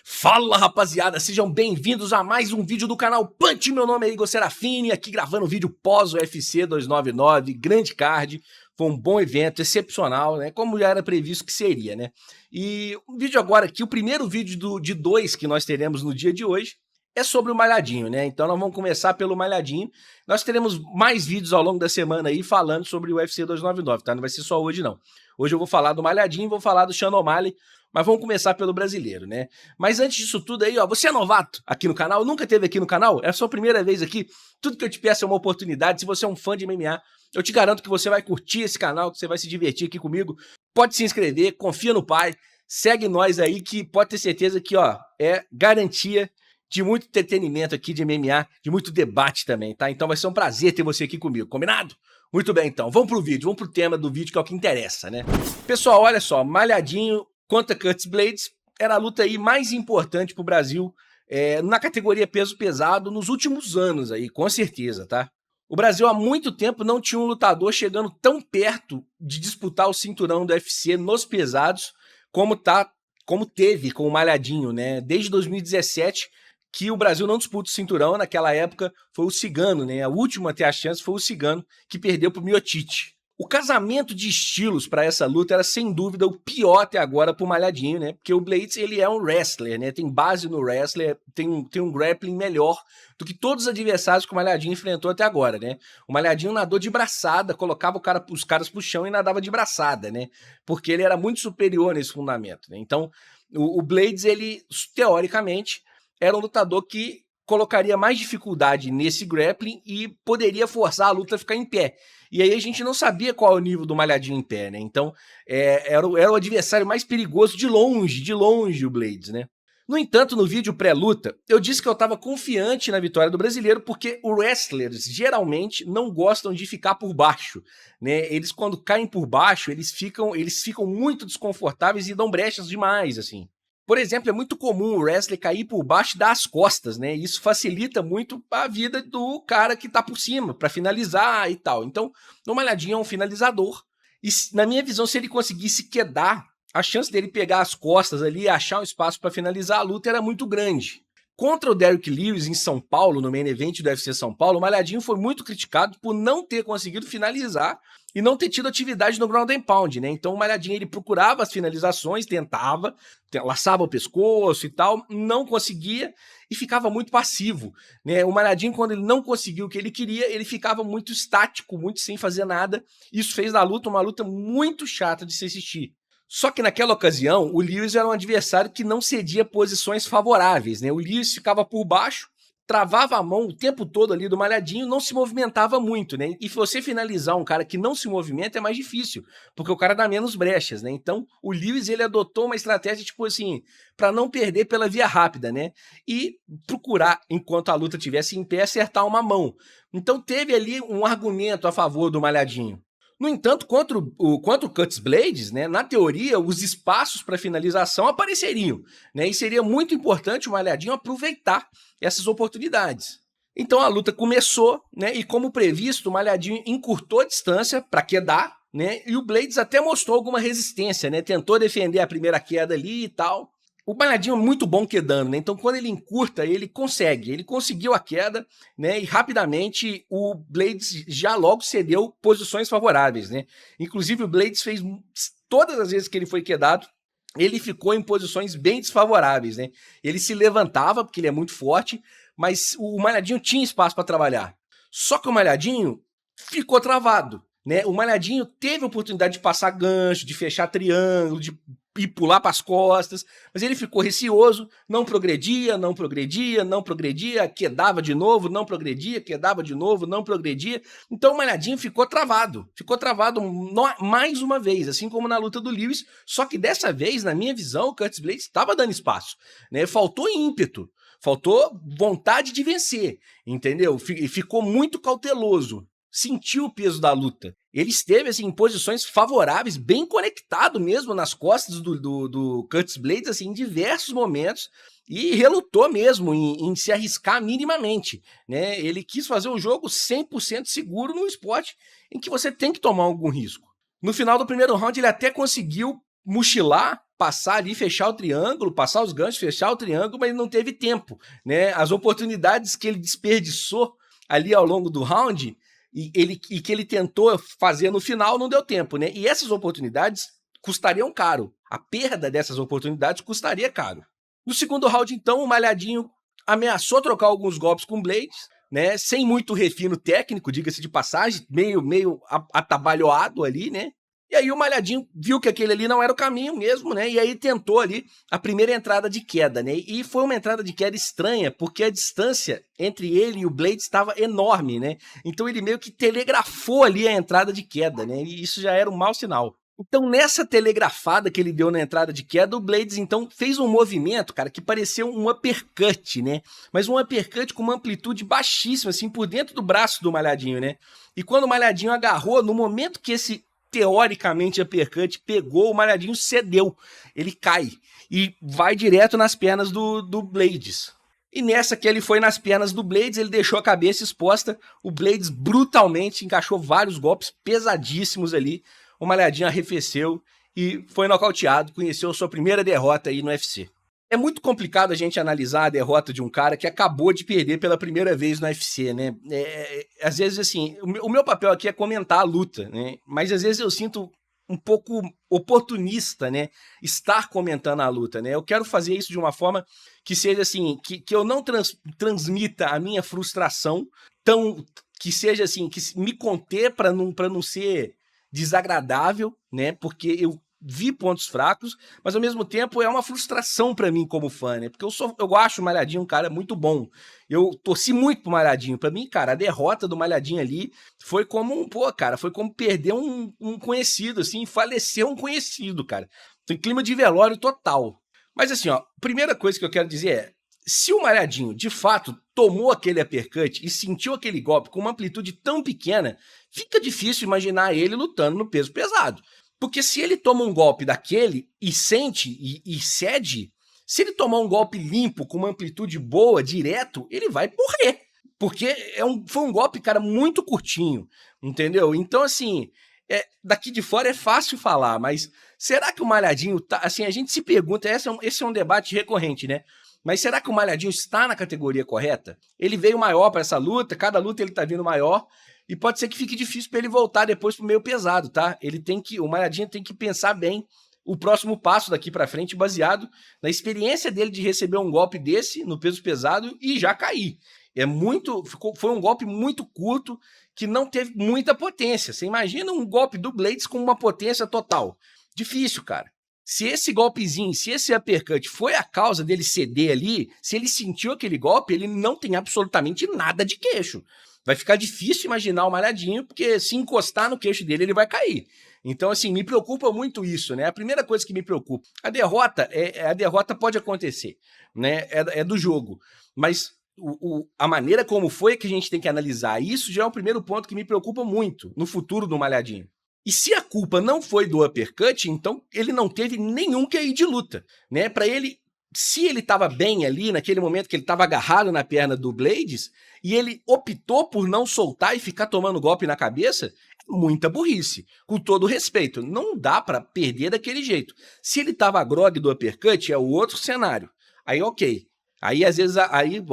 Fala rapaziada, sejam bem-vindos a mais um vídeo do canal Punch. Meu nome é Igor Serafini, aqui gravando o vídeo pós UFC 299, grande card. Foi um bom evento, excepcional, né? Como já era previsto que seria, né? E o vídeo agora aqui, o primeiro vídeo de dois que nós teremos no dia de hoje, é sobre o Malhadinho, né? Então nós vamos começar pelo Malhadinho. Nós teremos mais vídeos ao longo da semana aí falando sobre o UFC 299, tá? Não vai ser só hoje, não. Hoje eu vou falar do Malhadinho e vou falar do Sean O'Malley, mas vamos começar pelo brasileiro, né? Mas antes disso tudo aí, ó, você é novato aqui no canal, nunca esteve aqui no canal, é a sua primeira vez aqui, tudo que eu te peço é uma oportunidade. Se você é um fã de MMA, eu te garanto que você vai curtir esse canal, que você vai se divertir aqui comigo. Pode se inscrever, confia no pai, segue nós aí que pode ter certeza que, ó, é garantia de muito entretenimento aqui de MMA, de muito debate também, tá? Então vai ser um prazer ter você aqui comigo, combinado? Muito bem, então, vamos pro vídeo, vamos pro tema do vídeo que é o que interessa, né? Pessoal, olha só, Malhadinho contra Curtis Blaydes era a luta aí mais importante pro Brasil na categoria peso pesado nos últimos anos aí, com certeza, tá? O Brasil há muito tempo não tinha um lutador chegando tão perto de disputar o cinturão do UFC nos pesados como teve com o Malhadinho, né? Desde 2017 que o Brasil não disputa o cinturão. Naquela época foi o Cigano, né? A última a ter a chance foi o Cigano, que perdeu pro Miocic. O casamento de estilos para essa luta era sem dúvida o pior até agora pro Malhadinho, né? Porque o Blaydes, ele é um wrestler, né? Tem base no wrestler, tem um grappling melhor do que todos os adversários que o Malhadinho enfrentou até agora, né? O Malhadinho nadou de braçada, colocava os caras pro chão e nadava de braçada, né? Porque ele era muito superior nesse fundamento, né? Então, o Blaydes, ele, teoricamente, era um lutador que colocaria mais dificuldade nesse grappling e poderia forçar a luta a ficar em pé. E aí a gente não sabia qual é o nível do Malhadinho em pé, né? Então, era o adversário mais perigoso de longe o Blaydes, né? No entanto, no vídeo pré-luta, eu disse que eu estava confiante na vitória do brasileiro, porque os wrestlers geralmente não gostam de ficar por baixo, né? Eles, quando caem por baixo, eles ficam muito desconfortáveis e dão brechas demais, assim. Por exemplo, é muito comum o wrestler cair por baixo das costas, né? Isso facilita muito a vida do cara que tá por cima, para finalizar e tal. Então, o Malhadinho é um finalizador. E, na minha visão, se ele conseguisse quedar, a chance dele pegar as costas ali e achar um espaço para finalizar a luta era muito grande. Contra o Derrick Lewis em São Paulo, no main event do UFC São Paulo, o Malhadinho foi muito criticado por não ter conseguido finalizar e não ter tido atividade no ground and pound, né? Então o Malhadinho, ele procurava as finalizações, tentava, laçava o pescoço e tal, não conseguia e ficava muito passivo, né? O Malhadinho, quando ele não conseguiu o que ele queria, ele ficava muito estático, muito sem fazer nada. Isso fez da luta uma luta muito chata de se assistir. Só que naquela ocasião, o Lewis era um adversário que não cedia posições favoráveis, né? O Lewis ficava por baixo, travava a mão o tempo todo ali do Malhadinho, não se movimentava muito, né? E você finalizar um cara que não se movimenta é mais difícil, porque o cara dá menos brechas, né? Então, o Lewis, ele adotou uma estratégia, tipo assim, para não perder pela via rápida, né? E procurar, enquanto a luta estivesse em pé, acertar uma mão. Então, teve ali um argumento a favor do Malhadinho. No entanto, contra o Curtis Blaydes, né, na teoria, os espaços para finalização apareceriam, né, e seria muito importante o Malhadinho aproveitar essas oportunidades. Então a luta começou, né, e como previsto, o Malhadinho encurtou a distância para quedar, né, e o Blaydes até mostrou alguma resistência, né, tentou defender a primeira queda ali e tal. O Malhadinho é muito bom quedando, né? Então, quando ele encurta, ele conseguiu a queda, né? E rapidamente o Blaydes já logo cedeu posições favoráveis, né? Inclusive, o Blaydes fez todas as vezes que ele foi quedado, ele ficou em posições bem desfavoráveis, né? Ele se levantava, porque ele é muito forte, mas o Malhadinho tinha espaço para trabalhar. Só que o Malhadinho ficou travado, né? O Malhadinho teve a oportunidade de passar gancho, de fechar triângulo, de e pular para as costas, mas ele ficou receoso, não progredia, quedava de novo, não progredia, quedava de novo, não progredia. Então o Malhadinho ficou travado mais uma vez, assim como na luta do Lewis, só que dessa vez, na minha visão, o Curtis Blaydes estava dando espaço, né? Faltou ímpeto, faltou vontade de vencer, entendeu? Ficou muito cauteloso. Sentiu o peso da luta. Ele esteve assim, em posições favoráveis, bem conectado mesmo nas costas do Curtis Blaydes, assim, em diversos momentos, e relutou mesmo em se arriscar minimamente, né? Ele quis fazer um jogo 100% seguro num esporte em que você tem que tomar algum risco. No final do primeiro round, ele até conseguiu mochilar, passar ali, fechar o triângulo, passar os ganchos, fechar o triângulo, mas ele não teve tempo, né? As oportunidades que ele desperdiçou ali ao longo do round e que ele tentou fazer no final não deu tempo, né? E essas oportunidades custariam caro. A perda dessas oportunidades custaria caro. No segundo round, então, o Malhadinho ameaçou trocar alguns golpes com Blades, né? Sem muito refino técnico, diga-se de passagem, meio atabalhoado ali, né? E aí o Malhadinho viu que aquele ali não era o caminho mesmo, né? E aí tentou ali a primeira entrada de queda, né? E foi uma entrada de queda estranha, porque a distância entre ele e o Blades estava enorme, né? Então ele meio que telegrafou ali a entrada de queda, né? E isso já era um mau sinal. Então, nessa telegrafada que ele deu na entrada de queda, o Blades, então, fez um movimento, cara, que pareceu um uppercut, né? Mas um uppercut com uma amplitude baixíssima, assim, por dentro do braço do Malhadinho, né? E quando o Malhadinho agarrou, no momento que esse, teoricamente, uppercut pegou, o Malhadinho cedeu. Ele cai e vai direto nas pernas do Blades. E nessa que ele foi nas pernas do Blades, ele deixou a cabeça exposta, o Blades brutalmente encaixou vários golpes pesadíssimos ali, o Malhadinho arrefeceu e foi nocauteado, conheceu sua primeira derrota aí no UFC. É muito complicado a gente analisar a derrota de um cara que acabou de perder pela primeira vez no UFC, né? Às vezes, assim, o meu papel aqui é comentar a luta, né? Mas às vezes eu sinto um pouco oportunista, né? Estar comentando a luta, né? Eu quero fazer isso de uma forma que seja assim, que eu não transmita a minha frustração, que seja assim, que me conter para não ser desagradável, né? Porque eu vi pontos fracos, mas ao mesmo tempo é uma frustração para mim como fã, né? Porque eu acho o Malhadinho um cara muito bom. Eu torci muito pro Malhadinho. Para mim, cara, a derrota do Malhadinho ali foi como foi como perder um conhecido, assim, falecer um conhecido, cara. Tem clima de velório total. Mas assim, ó, primeira coisa que eu quero dizer é, se o Malhadinho, de fato, tomou aquele uppercut e sentiu aquele golpe com uma amplitude tão pequena, fica difícil imaginar ele lutando no peso pesado. Porque se ele toma um golpe daquele e sente e cede, se ele tomar um golpe limpo, com uma amplitude boa, direto, ele vai morrer. Porque foi um golpe, cara, muito curtinho, entendeu? Então, assim, daqui de fora é fácil falar, mas será que o Malhadinho tá... Assim, a gente se pergunta, esse é um debate recorrente, né? Mas será que o Malhadinho está na categoria correta? Ele veio maior para essa luta, cada luta ele tá vindo maior, e pode ser que fique difícil para ele voltar depois pro meio pesado, tá? O Malhadinho tem que pensar bem o próximo passo daqui para frente, baseado na experiência dele de receber um golpe desse no peso pesado e já cair. Foi um golpe muito curto que não teve muita potência. Você imagina um golpe do Blades com uma potência total? Difícil, cara. Se esse golpezinho, se esse uppercut foi a causa dele ceder ali, se ele sentiu aquele golpe, ele não tem absolutamente nada de queixo. Vai ficar difícil imaginar o Malhadinho, porque se encostar no queixo dele, ele vai cair. Então, assim, me preocupa muito isso, né? A primeira coisa que me preocupa, a derrota pode acontecer, né? É do jogo. Mas a maneira como foi que a gente tem que analisar isso já é o primeiro ponto que me preocupa muito no futuro do Malhadinho. E se a culpa não foi do uppercut, então ele não teve nenhum QI de luta, né? Para ele, se ele estava bem ali, naquele momento que ele estava agarrado na perna do Blades, e ele optou por não soltar e ficar tomando golpe na cabeça, é muita burrice. Com todo respeito, não dá para perder daquele jeito. Se ele estava grog do uppercut, é o outro cenário. Aí, ok. Aí, às vezes,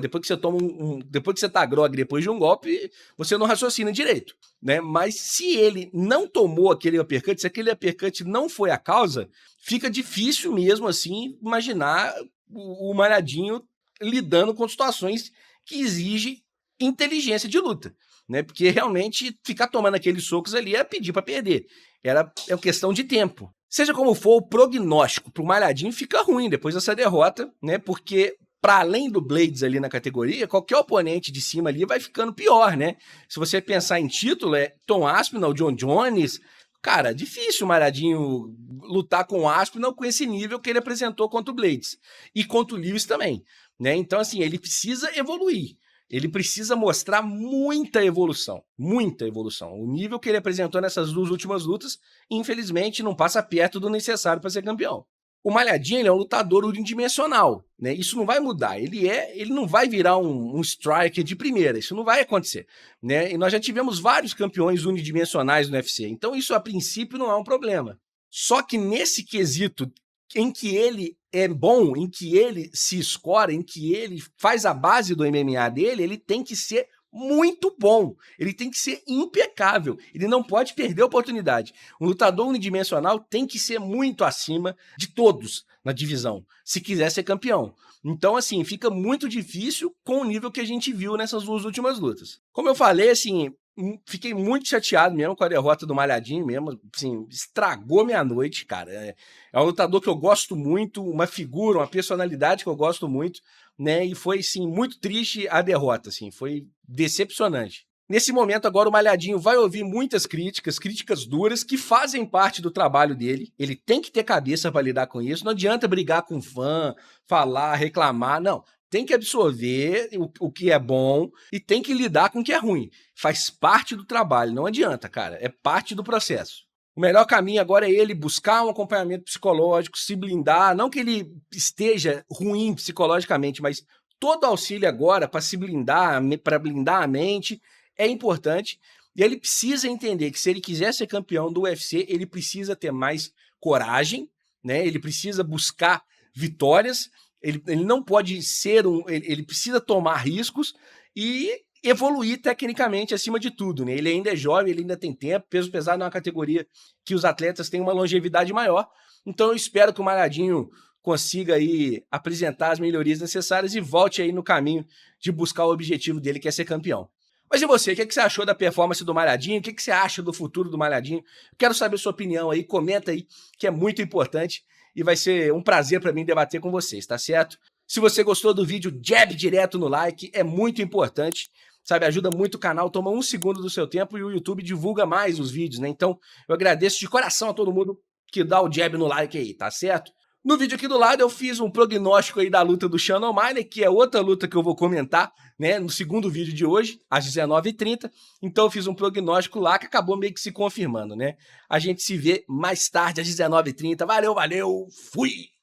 depois que você toma depois que você tá grog depois de um golpe, você não raciocina direito, né? Mas se ele não tomou aquele uppercut, se aquele uppercut não foi a causa, fica difícil mesmo, assim, imaginar o Malhadinho lidando com situações que exigem inteligência de luta, né? Porque realmente ficar tomando aqueles socos ali é pedir para perder. É uma questão de tempo. Seja como for, o prognóstico pro Malhadinho fica ruim depois dessa derrota, né? Porque para além do Blades ali na categoria, qualquer oponente de cima ali vai ficando pior, né? Se você pensar em título, é Tom Aspinall, John Jones. Cara, difícil o Malhadinho lutar com o Aspinall com esse nível que ele apresentou contra o Blades. E contra o Lewis também, né? Então, assim, ele precisa evoluir. Ele precisa mostrar muita evolução. Muita evolução. O nível que ele apresentou nessas duas últimas lutas, infelizmente, não passa perto do necessário para ser campeão. O Malhadinho, ele é um lutador unidimensional, né? Isso não vai mudar. Ele não vai virar um striker de primeira. Isso não vai acontecer, né? E nós já tivemos vários campeões unidimensionais no UFC. Então isso, a princípio, não é um problema. Só que nesse quesito em que ele é bom, em que ele se escora, em que ele faz a base do MMA dele, ele tem que ser muito bom, ele tem que ser impecável, ele não pode perder a oportunidade. Um lutador unidimensional tem que ser muito acima de todos na divisão, se quiser ser campeão. Então, assim, fica muito difícil com o nível que a gente viu nessas duas últimas lutas. Como eu falei, assim, fiquei muito chateado mesmo com a derrota do Malhadinho mesmo, assim, estragou minha noite, cara. É um lutador que eu gosto muito, uma figura, uma personalidade que eu gosto muito, né? E foi, sim, muito triste a derrota, assim, foi decepcionante. Nesse momento agora o Malhadinho vai ouvir muitas críticas, críticas duras, que fazem parte do trabalho dele. Ele tem que ter cabeça para lidar com isso. Não adianta brigar com fã, falar, reclamar, não. Tem que absorver o que é bom e tem que lidar com o que é ruim. Faz parte do trabalho, não adianta, cara. É parte do processo. O melhor caminho agora é ele buscar um acompanhamento psicológico, se blindar. Não que ele esteja ruim psicologicamente, mas todo auxílio agora para se blindar, para blindar a mente, é importante. E ele precisa entender que se ele quiser ser campeão do UFC, ele precisa ter mais coragem, né? Ele precisa buscar vitórias. Ele não pode ser ele precisa tomar riscos e evoluir tecnicamente acima de tudo, né? Ele ainda é jovem, ele ainda tem tempo, peso pesado é uma categoria que os atletas têm uma longevidade maior. Então eu espero que o Malhadinho consiga aí apresentar as melhorias necessárias e volte aí no caminho de buscar o objetivo dele, que é ser campeão. Mas e você, o que você achou da performance do Malhadinho? O que você acha do futuro do Malhadinho? Quero saber sua opinião aí, comenta aí, que é muito importante. E vai ser um prazer para mim debater com vocês, tá certo? Se você gostou do vídeo, jab direto no like, é muito importante, sabe? Ajuda muito o canal, toma 1 segundo do seu tempo e o YouTube divulga mais os vídeos, né? Então, eu agradeço de coração a todo mundo que dá o jab no like aí, tá certo? No vídeo aqui do lado eu fiz um prognóstico aí da luta do Sean O'Malley, que é outra luta que eu vou comentar, né, no segundo vídeo de hoje, às 19h30. Então eu fiz um prognóstico lá que acabou meio que se confirmando, né? A gente se vê mais tarde às 19h30. Valeu, valeu, fui!